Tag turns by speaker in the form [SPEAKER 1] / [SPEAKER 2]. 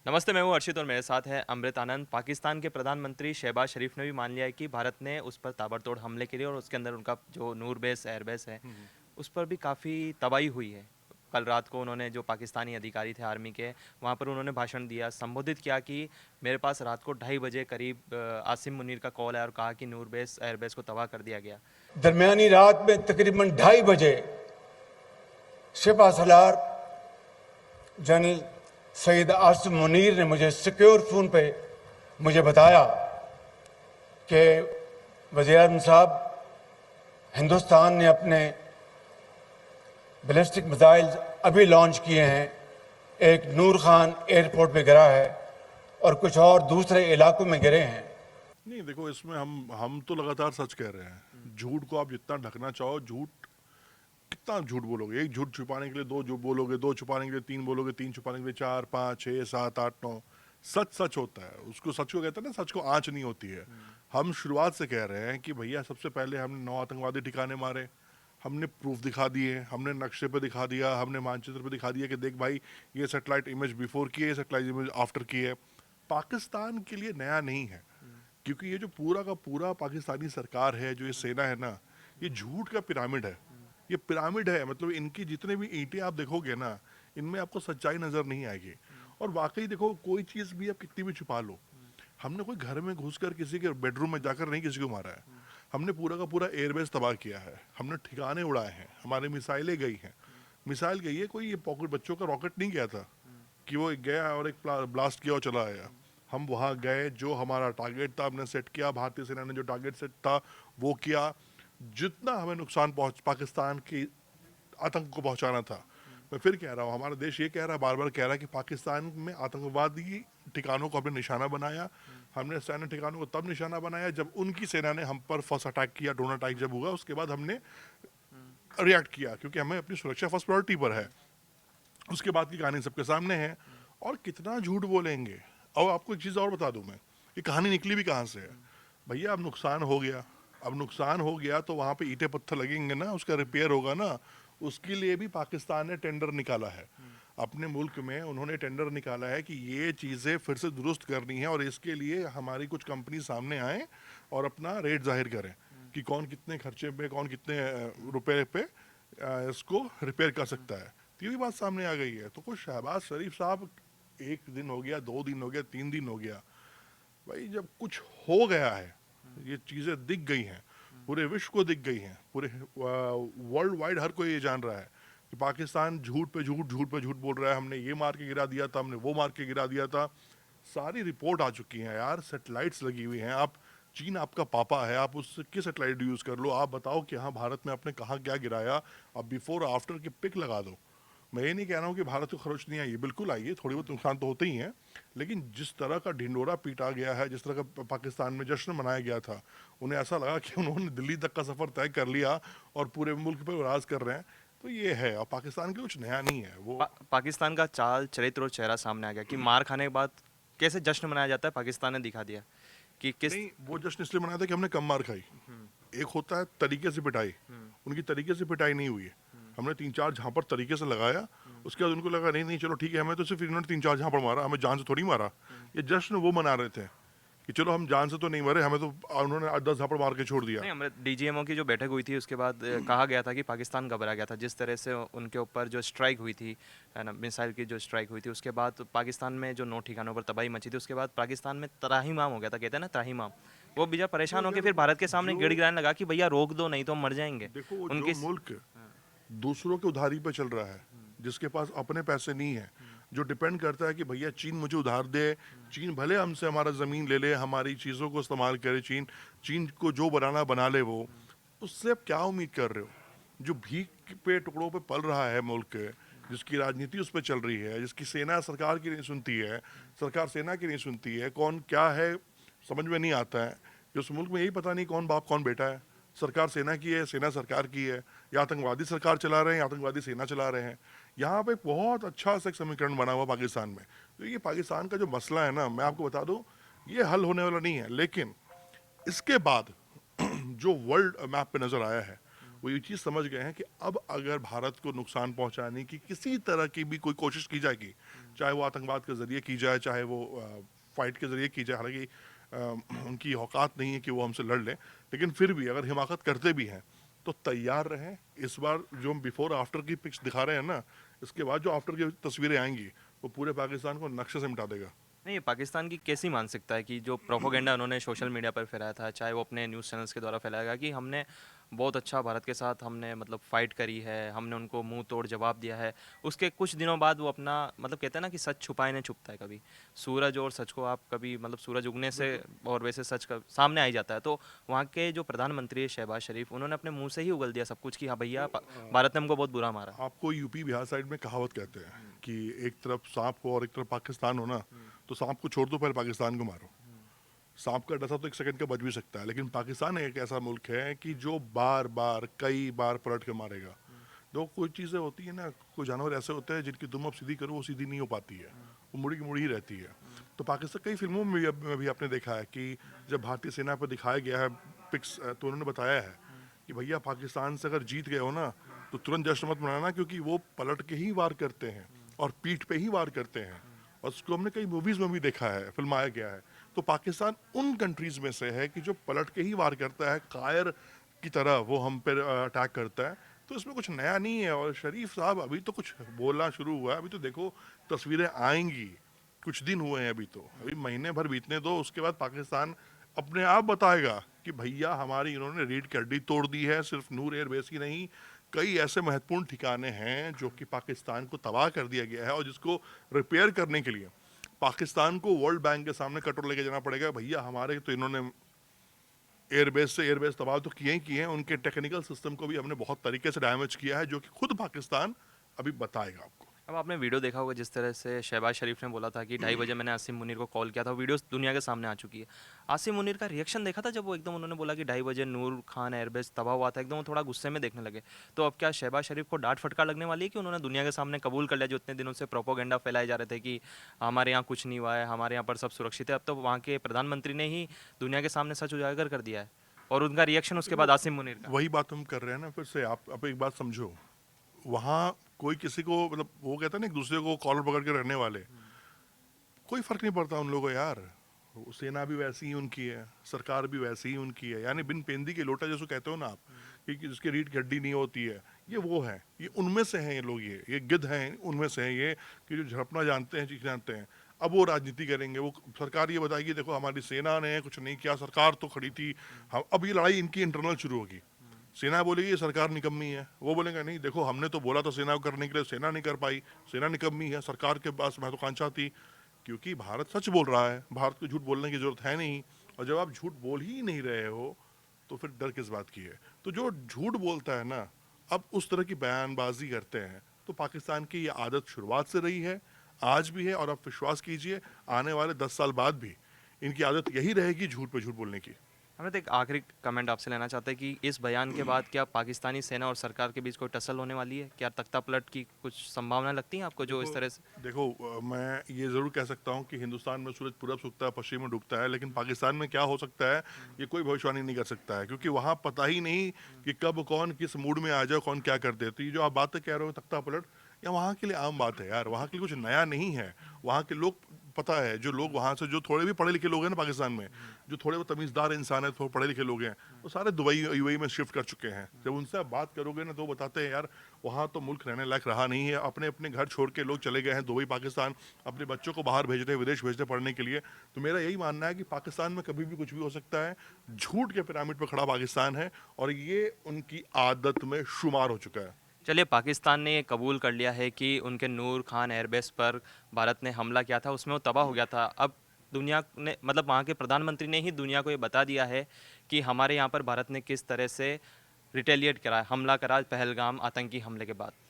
[SPEAKER 1] नमस्ते, मैं हूँ अर्शित और मेरे साथ है अमृत आनंद। पाकिस्तान के प्रधानमंत्री शहबाज शरीफ ने भी मान लिया है कि भारत ने उस पर ताबड़तोड़ हमले के लिए और उसके अंदर उनका जो नूर बेस एयरबेस है उस पर भी काफ़ी तबाही हुई है। कल रात को उन्होंने जो पाकिस्तानी अधिकारी थे आर्मी के, वहाँ पर उन्होंने भाषण दिया, संबोधित किया कि मेरे पास रात को 2:30 बजे करीब आसिम मुनीर का कॉल आया और कहा कि नूर बेस एयरबेस को तबाह कर दिया गया।
[SPEAKER 2] दरमियानी रात में तकरीबन 2:30 बजे सिपह सलार जनरल सईद आसिम मुनीर ने मुझे सिक्योर फ़ोन पे मुझे बताया कि वज़ीर-ए-आज़म साहब, हिंदुस्तान ने अपने बैलिस्टिक मिसाइल्स अभी लॉन्च किए हैं, एक नूर खान एयरपोर्ट पे गिरा है और कुछ और दूसरे इलाकों में गिरे हैं।
[SPEAKER 3] नहीं, देखो, इसमें हम तो लगातार सच कह रहे हैं। झूठ को आप जितना ढकना चाहो, झूठ कितना झूठ बोलोगे? एक झूठ छुपाने के लिए दो झूठ बोलोगे, दो छुपाने के लिए तीन बोलोगे, तीन छुपाने के लिए चार, पाँच, छः, सात, आठ, नौ। सच सच होता है, उसको सच को कहते हैं ना, सच को आँच नहीं होती है। हम शुरुआत से कह रहे हैं कि भैया, सबसे पहले हमने 9 आतंकवादी ठिकाने मारे, हमने प्रूफ दिखा दिए, हमने नक्शे पे दिखा दिया, हमने मानचित्र पे दिखा दिया कि देख भाई, ये सैटेलाइट इमेज बिफोर की है, सैटेलाइट इमेज आफ्टर की है। पाकिस्तान के लिए नया नहीं है, क्योंकि ये जो पूरा का पूरा पाकिस्तानी सरकार है, जो ये सेना है ना, ये झूठ का पिरामिड है। ये पिरामिड है, मतलब इनकी जितने भी ईंटें आप देखोगे ना, इनमें आपको सच्चाई नजर नहीं आएगी। और वाकई देखो, कोई चीज़ भी आप कितनी भी छुपा लो, हमने कोई घर में घुसकर किसी के बेडरूम में जाकर नहीं किसी को मारा है। हमने पूरा का पूरा एयरबेस तबाह किया है, हमने ठिकाने उड़ाए हैं, हमारी मिसाइलें गई हैं। मिसाइल गई है, कोई ये पॉकेट बच्चों का रॉकेट नहीं गया था कि वो गया और एक ब्लास्ट किया और चला आया। हम वहाँ गए, जो हमारा टारगेट था हमने सेट किया, भारतीय सेना ने जो टारगेट सेट था वो किया। जितना हमें नुकसान पहुँच पाकिस्तान की आतंक को पहुँचाना था, मैं फिर कह रहा हूँ, हमारा देश ये कह रहा है, बार बार कह रहा है कि पाकिस्तान में आतंकवादी ठिकानों को हमने निशाना बनाया। हमने सैन्य ठिकानों को तब निशाना बनाया जब उनकी सेना ने हम पर फर्स्ट अटैक किया, ड्रोन अटैक जब हुआ, उसके बाद हमने रिएक्ट किया, क्योंकि हमें अपनी सुरक्षा फर्स्ट प्रायोरिटी पर है। उसके बाद की कहानी सबके सामने है। और कितना झूठ बोलेंगे? और आपको एक चीज़ और बता दूं मैं, ये कहानी निकली भी कहाँ से है। भैया, अब नुकसान हो गया, अब नुकसान हो गया तो वहाँ पे ईंटें पत्थर लगेंगे ना, उसका रिपेयर होगा ना। उसके लिए भी पाकिस्तान ने टेंडर निकाला है। अपने मुल्क में उन्होंने टेंडर निकाला है कि ये चीज़ें फिर से दुरुस्त करनी है, और इसके लिए हमारी कुछ कंपनी सामने आए और अपना रेट जाहिर करें कि कौन कितने खर्चे पे, कौन कितने रुपए पे इसको रिपेयर कर सकता है। तो ये भी बात सामने आ गई है। तो कुछ शहबाज शरीफ साहब, 1 दिन हो गया, 2 दिन हो गया, 3 दिन हो गया, भाई जब कुछ हो गया है, ये चीज़ें दिख गई हैं, पूरे विश्व को दिख गई हैं, पूरे वर्ल्ड वाइड हर कोई ये जान रहा है कि पाकिस्तान झूठ पे झूठ, झूठ पे झूठ बोल रहा है। हमने ये मार के गिरा दिया था, हमने वो मार के गिरा दिया था। सारी रिपोर्ट आ चुकी हैं यार, सेटेलाइट्स लगी हुई हैं। आप, चीन आपका पापा है, आप उसकी सेटेलाइट यूज़ कर लो। आप बताओ कि हाँ, भारत में आपने कहाँ क्या गिराया, आप बिफोर और आफ्टर की पिक लगा दो। मैं ये नहीं कह रहा हूँ कि भारत को खरोच नहीं आई है, बिल्कुल आई है, थोड़ी बहुत नुकसान तो होते ही हैं। लेकिन जिस तरह का ढिंडोरा पीटा गया है, जिस तरह का पाकिस्तान में जश्न मनाया गया था, उन्हें ऐसा लगा कि उन्होंने दिल्ली तक का सफ़र तय कर लिया और पूरे मुल्क पर राज कर रहे हैं। तो ये है, और पाकिस्तान के कुछ नया नहीं है वो।
[SPEAKER 1] पाकिस्तान का चाल, चरित्र और चेहरा सामने आ गया कि मार खाने के बाद कैसे जश्न मनाया जाता है। पाकिस्तान ने दिखा दिया कि किस।
[SPEAKER 3] नहीं, वो जश्न इसलिए मनाया था कि हमने कम मार खाई। एक होता है तरीके से पिटाई, उनकी तरीके से पिटाई नहीं हुई है। हमने 3-4 झापड़ तरीके से लगाया, उसके बाद उनको लगा नहीं नहीं चलो ठीक है, हमें तो सिर्फ इन्होंने 3-4 झापड़ मारा, हमें जान से थोड़ी मारा। ये जश्न वो मना रहे थे कि चलो हम जान से तो नहीं मरे, हमें तो उन्होंने 8-10 झापड़ मार के छोड़ दिया।
[SPEAKER 1] नहीं, हमारे डीजीएमओ की जो बैठक हुई थी उसके बाद कहा गया था कि पाकिस्तान घबरा गया था जिस तरह से उनके ऊपर जो स्ट्राइक हुई थी, है ना, मिसाइल की जो स्ट्राइक हुई थी, उसके बाद पाकिस्तान में जो 9 ठिकानों पर तबाही मची थी, उसके बाद पाकिस्तान में त्राहिमाम हो गया था, कहते हैं ना त्राहिमाम। वो बीजा
[SPEAKER 3] देखो,
[SPEAKER 1] परेशान होकर
[SPEAKER 3] अगर
[SPEAKER 1] फिर भारत के सामने
[SPEAKER 3] जो
[SPEAKER 1] गिड़गिड़ाने लगा कि भैया रोक दो, नहीं तो हम मर जाएंगे।
[SPEAKER 3] देखो, जो
[SPEAKER 1] उनकी
[SPEAKER 3] मुल्क दूसरों के उधारी पे चल रहा है, जिसके पास अपने पैसे नहीं है, जो डिपेंड करता है कि भैया चीन मुझे उधार दे, चीन भले हमसे हमारा ज़मीन ले ले, हमारी चीज़ों को इस्तेमाल करे, चीन चीन को जो बनाना बना ले वो, उससे आप क्या उम्मीद कर रहे हो? जो भीख पे टुकड़ों पे पल रहा है मुल्क, जिसकी राजनीति उस पर चल रही है, जिसकी सेना सरकार की नहीं सुनती है, सरकार सेना की नहीं सुनती है, कौन क्या है समझ में नहीं आता है, कि उस मुल्क में यही पता नहीं कौन बाप कौन बेटा है। सरकार सेना की है, सेना सरकार की है, या आतंकवादी सरकार चला रहे हैं, या आतंकवादी सेना चला रहे हैं। यहाँ पे एक बहुत अच्छा सा एक समीकरण बना हुआ पाकिस्तान में। तो ये पाकिस्तान का जो मसला है ना, मैं आपको बता दूं, ये हल होने वाला नहीं है। लेकिन इसके बाद जो वर्ल्ड मैप पे नज़र आया है, वो ये चीज़ समझ गए हैं कि अब अगर भारत को नुकसान पहुंचाने की किसी तरह की भी कोई कोशिश की जाएगी, चाहे वो आतंकवाद के ज़रिए की जाए, चाहे वो फाइट के ज़रिए की जाए, हालांकि उनकी औकात नहीं है कि वो हमसे लड़ लें, लेकिन फिर भी अगर हिमाकत करते भी हैं तो तैयार रहें। इस बार जो हम बिफोर आफ्टर की पिक्स दिखा रहे हैं ना, इसके बाद जो आफ्टर की तस्वीरें आएंगी वो पूरे पाकिस्तान को नक्शे से मिटा देगा।
[SPEAKER 1] नहीं, ये पाकिस्तान की कैसी मानसिकता है कि जो प्रोपोगेंडा उन्होंने सोशल मीडिया पर फैलाया था, चाहे वो अपने न्यूज़ चैनल्स के द्वारा फैलाया गया कि हमने बहुत अच्छा भारत के साथ हमने मतलब फ़ाइट करी है, हमने उनको मुंह तोड़ जवाब दिया है। उसके कुछ दिनों बाद वो अपना मतलब कहते हैं ना कि सच छुपाए नहीं छुपता है कभी। सूरज और सच को आप कभी मतलब सूरज उगने से और वैसे सच का सामने आ ही जाता है। तो वहाँ के जो प्रधानमंत्री है शहबाज शरीफ, उन्होंने अपने मुँह से ही उगल दिया सब कुछ कि हाँ भैया भारत ने हमको बहुत बुरा मारा।
[SPEAKER 3] आपको यूपी बिहार साइड में कहावत कहते हैं कि एक तरफ सांप हो और एक तरफ पाकिस्तान हो ना, तो सांप को छोड़ दो, पहले पाकिस्तान को मारो। सांप का डसा तो एक सेकंड का बच भी सकता है, लेकिन पाकिस्तान एक ऐसा मुल्क है कि जो बार बार कई बार पलट के मारेगा। तो कोई चीज़ें होती है ना, कोई जानवर ऐसे होते हैं जिनकी तुम अब सीधी करो वो सीधी नहीं हो पाती है, वो मुड़ी की मुड़ी ही रहती है। तो पाकिस्तान कई फिल्मों में भी आपने देखा है कि जब भारतीय सेना पर दिखाया गया है पिक्स, तो उन्होंने बताया है कि भैया पाकिस्तान से अगर जीत गए हो ना तो तुरंत जश्न मत मनाना, क्योंकि वो पलट के ही वार करते हैं और पीठ पे ही वार करते हैं। और उसको हमने कई मूवीज़ में भी देखा है, फिल्माया गया है। तो पाकिस्तान उन कंट्रीज़ में से है कि जो पलट के ही वार करता है, कायर की तरह वो हम पर अटैक करता है। तो इसमें कुछ नया नहीं है। और शरीफ साहब अभी तो कुछ बोलना शुरू हुआ है, अभी तो देखो तस्वीरें आएंगी, कुछ दिन हुए हैं, अभी महीने भर बीतने दो, उसके बाद पाकिस्तान अपने आप बताएगा कि भैया हमारी इन्होंने रीढ़ की हड्डी तोड़ दी है। सिर्फ नूर एयरबेस ही नहीं, कई ऐसे महत्वपूर्ण ठिकाने हैं जो कि पाकिस्तान को तबाह कर दिया गया है और जिसको रिपेयर करने के लिए पाकिस्तान को वर्ल्ड बैंक के सामने कटोर लेके जाना पड़ेगा। भैया हमारे तो इन्होंने एयरबेस से एयरबेस तबाह तो किए ही किए हैं, उनके टेक्निकल सिस्टम को भी हमने बहुत तरीके से डैमेज किया है, जो कि खुद पाकिस्तान अभी बताएगा आपको।
[SPEAKER 1] अब आपने वीडियो देखा होगा जिस तरह से शहबाज शरीफ ने बोला था कि 2:30 बजे मैंने आसिम मुनीर को कॉल किया था, वो वीडियो दुनिया के सामने आ चुकी है। आसिम मुनीर का रिएक्शन देखा था जब वो एकदम उन्होंने बोला कि 2:30 बजे नूर खान एयरबेस तबाह हुआ था, एकदम वो थोड़ा गुस्से में देखने लगे। तो अब क्या शहबाज शरीफ को डांट फटकार लगने वाली है कि उन्होंने दुनिया के सामने कबूल कर लिया जो इतने दिनों से प्रोपोगेंडा फैलाए जा रहे थे कि हमारे यहाँ कुछ नहीं हुआ है, हमारे यहाँ पर सब सुरक्षित है। अब तो वहाँ के प्रधानमंत्री ने ही दुनिया के सामने सच उजागर कर दिया है और उनका रिएक्शन उसके बाद आसिम मुनीर का।
[SPEAKER 3] वही बात हम कर रहे हैं ना, फिर से आप एक बात समझो, वहाँ कोई किसी को मतलब वो कहता है ना एक दूसरे को कॉलर पकड़ के रहने वाले, कोई फर्क नहीं पड़ता उन लोगों को यार। वो सेना भी वैसी ही उनकी है, सरकार भी वैसी ही उनकी है। यानी बिन पेंदी के लोटा जैसे कहते हो ना आप, कि जिसकी रीढ़ की हड्डी नहीं होती है, ये वो है, ये उनमें से हैं। ये लोग ये गिद्ध हैं, उनमें से हैं ये कि जो झड़पना जानते हैं, चीख जानते हैं। अब वो राजनीति करेंगे, वो सरकार ये बताएगी देखो हमारी सेना ने कुछ नहीं किया, सरकार तो खड़ी थी। हम अब ये लड़ाई इनकी इंटरनल शुरू होगी। सेना बोलेगी ये सरकार निकम्मी है, वो बोलेंगे नहीं देखो हमने तो बोला था सेना को करने के लिए, सेना नहीं कर पाई, सेना निकम्मी है, सरकार के पास महत्वाकांक्षा थी। क्योंकि भारत सच बोल रहा है, भारत को झूठ बोलने की जरूरत है नहीं। और जब आप झूठ बोल ही नहीं रहे हो तो फिर डर किस बात की है। तो जो झूठ बोलता है ना, अब उस तरह की बयानबाजी करते हैं, तो पाकिस्तान की ये आदत शुरुआत से रही है, आज भी है। और आप विश्वास कीजिए आने वाले 10 साल बाद भी इनकी आदत यही रहेगी, झूठ पे झूठ बोलने की।
[SPEAKER 1] हमें तो एक आखिरी कमेंट आपसे लेना चाहते हैं कि इस बयान के बाद क्या पाकिस्तानी सेना और सरकार के बीच कोई टसल होने वाली है? क्या तख्ता पलट की कुछ संभावना लगती है आपको जो इस तरह से?
[SPEAKER 3] देखो मैं ये ज़रूर कह सकता हूँ कि हिंदुस्तान में सूरज पूरब से उगता है, पश्चिम में डूबता है, लेकिन पाकिस्तान में क्या हो सकता है ये कोई भविष्यवाणी नहीं कर सकता है। क्योंकि वहाँ पता ही नहीं कि कब कौन किस मूड में आ जाए, कौन क्या कर दे। तो ये जो आप बातें कह रहे हो तख्ता पलट, या वहाँ के लिए आम बात है यार, वहाँ के लिए कुछ नया नहीं है। वहाँ के लोग, पता है जो लोग वहाँ से जो थोड़े भी पढ़े लिखे लोग हैं ना पाकिस्तान में, जो थोड़े वो तमीज़दार इंसान है, थोड़े पढ़े लिखे लोग हैं, वो सारे दुबई यूएई में शिफ्ट कर चुके हैं। जब उनसे आप बात करोगे ना तो वो बताते हैं यार वहाँ तो मुल्क रहने लायक रहा नहीं है। अपने अपने घर छोड़ के लोग चले गए हैं दुबई, पाकिस्तान, अपने बच्चों को बाहर भेज रहे हैं, विदेश भेज रहे हैं पढ़ने के लिए। तो मेरा यही मानना है कि पाकिस्तान में कभी भी कुछ भी हो सकता है। झूठ के पिरामिड पर खड़ा पाकिस्तान है और ये उनकी आदत में शुमार हो चुका है।
[SPEAKER 1] चलिए, पाकिस्तान ने ये कबूल कर लिया है कि उनके नूर खान एयरबेस पर भारत ने हमला किया था, उसमें वो तबाह हो गया था। अब दुनिया ने मतलब वहाँ के प्रधानमंत्री ने ही दुनिया को ये बता दिया है कि हमारे यहाँ पर भारत ने किस तरह से रिटेलिएट करा, हमला करा पहलगाम आतंकी हमले के बाद।